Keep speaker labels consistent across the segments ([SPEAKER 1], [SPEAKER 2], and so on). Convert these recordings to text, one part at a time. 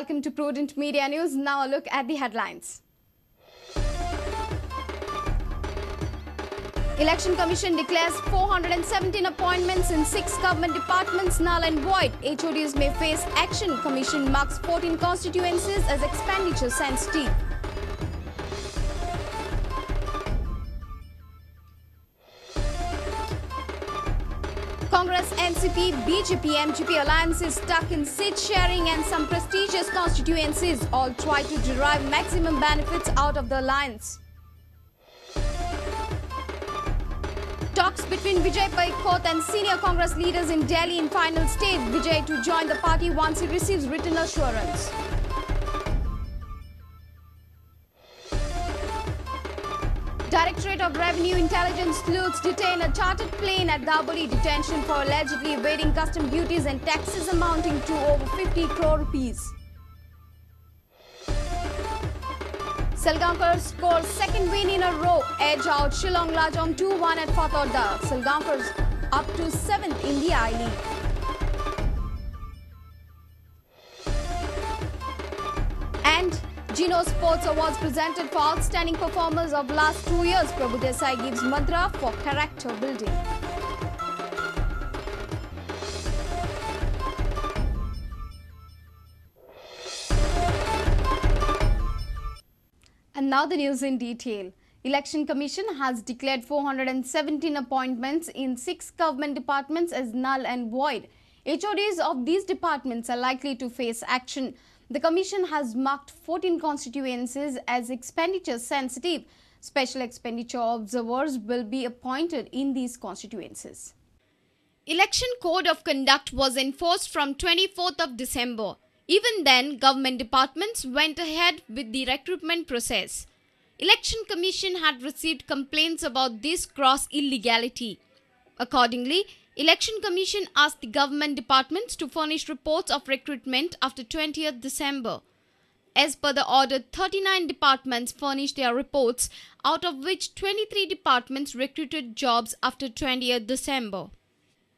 [SPEAKER 1] welcome to Prudent Media News. Now a look at the headlines. Election Commission declares 417 appointments in 6 government departments null and void. HoDs may face action. Commission marks 14 constituencies as expenditure sensitive. Congress, NCP, BJP, MGP alliance is stuck in seat sharing and some prestigious constituencies. All try to derive maximum benefits out of the alliance. Talks between Vijay Paikot and senior Congress leaders in Delhi in final stage. Vijay to join the party once he receives written assurance. Directorate of Revenue Intelligence sleuths detain a chartered plane at Daboli. Detention for allegedly evading custom duties and taxes amounting to over 50 crore rupees. Salgaonkar scores second win in a row, edge out Shillong Lajong 2-1 at Fatorda. Salgaonkar up to 7th in the I-League. And Gino Sports Awards presented for outstanding performers of last 2 years. Prabhu Desai gives mantra for character building. And now the news in detail. Election Commission has declared 417 appointments in 6 government departments as null and void. HoDs of these departments are likely to face action. The Commission has marked 14 constituencies as expenditure sensitive. Special expenditure observers will be appointed in these constituencies. Election Code of Conduct was enforced from 24th of December. Even then, government departments went ahead with the recruitment process. Election Commission had received complaints about this gross illegality. Accordingly, Election Commission asked the government departments to furnish reports of recruitment after 20th December. As per the order, 39 departments furnished their reports, out of which 23 departments recruited jobs after 20th December.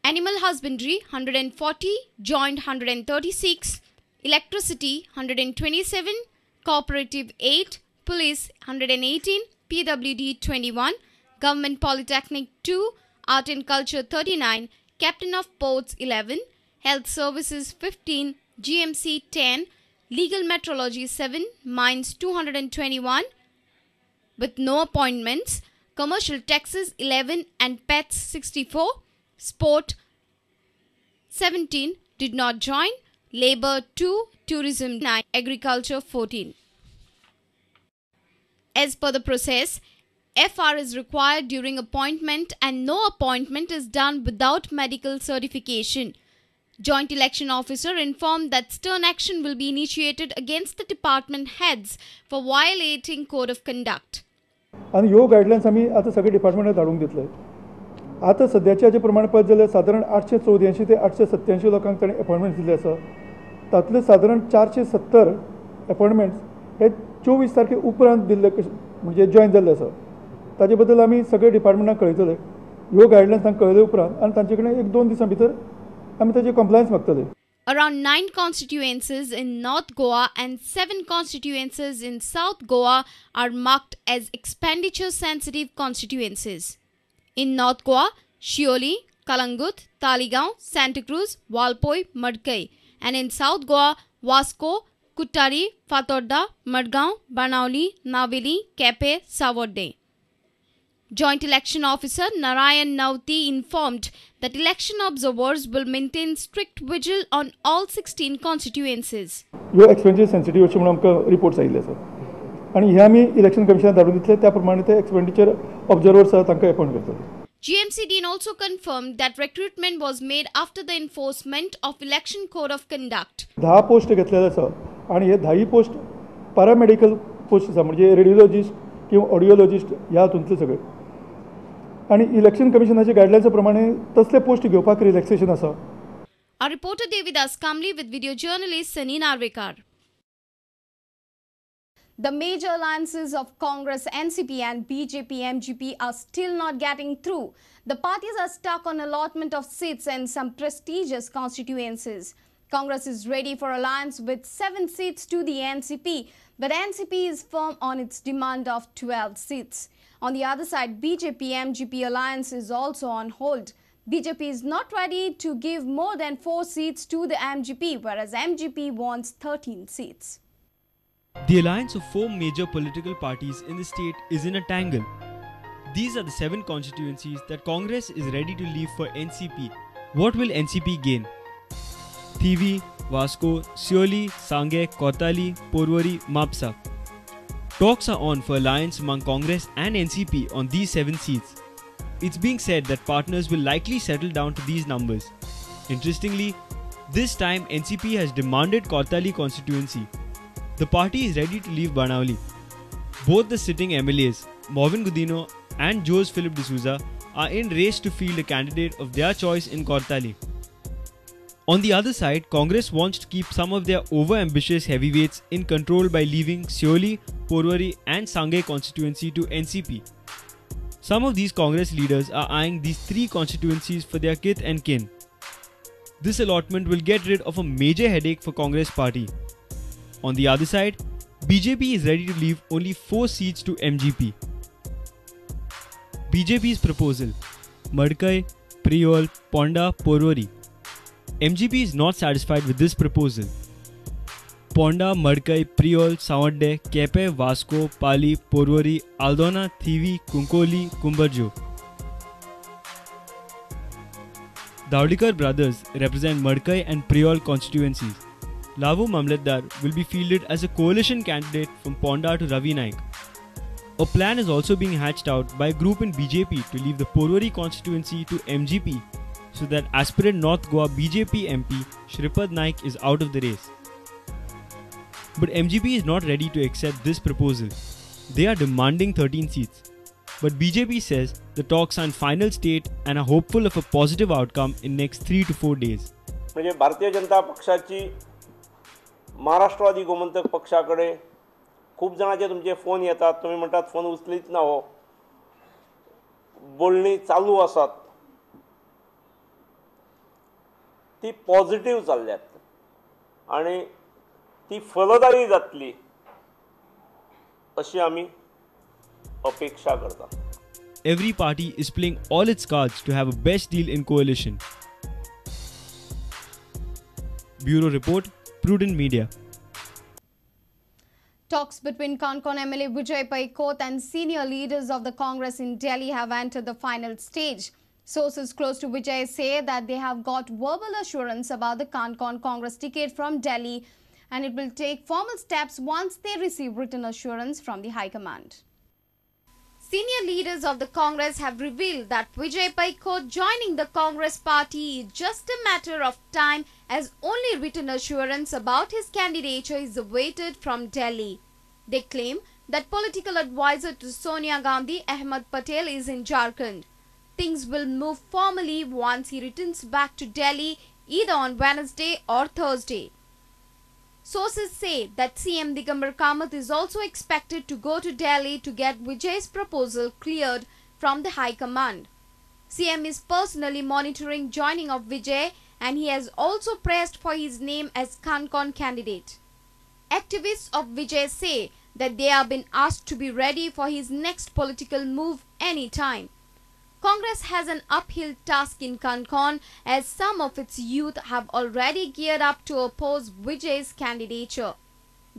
[SPEAKER 1] Animal Husbandry 140, Joint 136, Electricity 127, Cooperative 8, Police 118, PWD 21, Government Polytechnic 2, Art and Culture 39, Captain of Ports 11, Health Services 15, GMC 10, Legal Metrology 7, Mines 221, with no appointments, Commercial Taxes 11 and Pets 64, Sport 17 did not join, Labour 2, Tourism 9, Agriculture 14. As per the process, FR is required during appointment and no appointment is done without medical certification. Joint Election Officer informed that stern action will be initiated against the department heads for violating Code of Conduct.
[SPEAKER 2] आणि ह्यो guidelines आम्ही आता सगळे डिपार्टमेंटाक धाडूंक दितले. आता सध्याचे जे प्रमाण पळयत जाल्यार सादारण 884 ते 887 लोकांक ताणें अपॉइंटमेंट दिल्ले आसा. तातूंतले सादारण 470 अपॉइंटमेंट्स हे 24 तारखे उपरांत दिल्ले म्हणजे जॉइन जाल्ले आसा. ताजे बद्दल आमी सगळे डिपार्टमेंटाक कळयतले. ह्यो गायडलायन्स तांकां कळयले उपरांत आनी तांचे कडेन 1-2 दिसां भितर आमी ताजे compliance मागतले.
[SPEAKER 1] Around 9 constituencies in North Goa and 7 constituencies in South Goa are marked as expenditure sensitive constituencies. In North Goa, Shioli, Kalangut, Taligaon, Santa Cruz, Walpoi, Madkai, and in South Goa, Vasco, Kuttari, Fatorda, Madgaon, Banauli, Naveli, Kepe, Savorde. Joint Election Officer Narayan Nauti informed that election observers will maintain strict vigil on all 16 constituencies.
[SPEAKER 2] ह्यो expenditure sensitive अशें म्हणून आमकां reports आयिल्ले आसा आनी हे आमी election कमिशनाक धाडून दितले. त्या प्रमाणे ते एक्सपेंडिचर ऑब्जर्वर्स आसा तांकां अपॉइंट करतले.
[SPEAKER 1] GMC Dean also confirmed that recruitment was made after the enforcement of Election Code of Conduct.
[SPEAKER 2] 10 post घेतलेले आसा आनी हे 10 पोस्ट पॅरामेडिकल पोस्ट आसा म्हणजे रेडिओलॉजिस्ट किंवा ऑडिओलॉजिस्ट ह्या हातूंतले सगळे. आणि इलेक्शन कमिशनाच्या गायडलायन्स प्रमाणे तसले पोस्ट घेवपाक रिलॅक्सेशन आसा.
[SPEAKER 1] Our reporter Devidas Kamli with video journalist Sunny Narvekar. The major alliances of Congress, NCP and BJP, MGP are still not getting through. The parties are stuck on allotment of seats in some prestigious constituencies. Congress is ready for alliance with 7 seats to the NCP, but NCP is firm on its demand of 12 seats. On the other side, BJP-MGP alliance is also on hold. BJP is not ready to give more than 4 seats to the MGP, whereas MGP wants 13 seats.
[SPEAKER 3] The alliance of 4 major political parties in the state is in a tangle. These are the 7 constituencies that Congress is ready to leave for NCP. What will NCP gain? Thivi, Vasco, Sioli, Sangay, Kottali, Porvori, Mapsa. Talks are on for alliance among Congress and NCP on these 7 seats. It's being said that partners will likely settle down to these numbers. Interestingly, this time NCP has demanded Kottali constituency. The party is ready to leave Banauli. Both the sitting MLAs, Marvin Gudino and Jose Philip D'Souza, are in race to field a candidate of their choice in Kottali. On the other side, Congress wants to keep some of their over-ambitious heavyweights in control by leaving Sioli, Porvori and Sangay constituency to NCP. Some of these Congress leaders are eyeing these 3 constituencies for their kith and kin. This allotment will get rid of a major headache for Congress party. On the other side, BJP is ready to leave only 4 seats to MGP. BJP's proposal: Madkai, Priol, Ponda, Porvori. MGP is not satisfied with this proposal. Ponda, Madkai, Priol, Sawadde, Kepe, Vasco, Pali, Porvori, Aldona, Thivi, Kunkoli, Kumbarjo. Davdekar brothers represent Madkai and Priol constituencies. Lavu Mamlatdar will be fielded as a coalition candidate from Ponda to Ravi Naik. A plan is also being hatched out by a group in BJP to leave the Porvori constituency to MGP so that aspirant North Goa BJP MP Shripad Naik is out of the race. But MGP is not ready to accept this proposal. They are demanding 13 seats. But BJP says the talks are in final state and are hopeful of a positive outcome in next 3 to 4 days.
[SPEAKER 4] म्हणजे भारतीय जनता पक्षाची महाराष्ट्रवादी गोमंतक पक्षाकडे खूप जणांचे तुमचे phone येतात, तुम्ही म्हणतात phone उचलीत ना हो, बोलणी चालू असतात, ती पॉझिटिव्ह चालल्यात आणि ती फलदायी जातली अशी आम्ही अपेक्षा करता.
[SPEAKER 3] Every party is playing all its cards to have a best deal in coalition. Bureau Report, Prudent Media.
[SPEAKER 1] Talks between Concon MLA Vijay Paikot and senior leaders of the Congress in Delhi have entered the final stage. Sources close to Vijay say that they have got verbal assurance about the Concon Congress ticket from Delhi, and it will take formal steps once they receive written assurance from the High Command. Senior leaders of the Congress have revealed that Vijay Paikot joining the Congress party is just a matter of time, as only written assurance about his candidature is awaited from Delhi. They claim that political advisor to Sonia Gandhi, Ahmed Patel, is in Jharkhand. Things will move formally once he returns back to Delhi either on Wednesday or Thursday. Sources say that CM Digambar Kamath is also expected to go to Delhi to get Vijay's proposal cleared from the High Command. CM is personally monitoring joining of Vijay, and he has also pressed for his name as Concon candidate. Activists of Vijay say that they have been asked to be ready for his next political move anytime. Congress has an uphill task in Concon, as some of its youth have already geared up to oppose Vijay's candidature.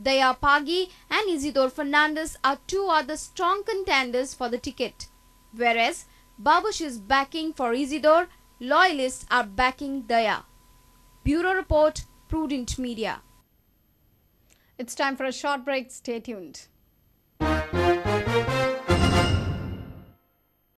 [SPEAKER 1] Daya Pagi and Isidore Fernandez are 2 other strong contenders for the ticket, whereas Babush is backing for Isidore, loyalists are backing Daya. Bureau Report, Prudent Media. It's time for a short break. Stay tuned.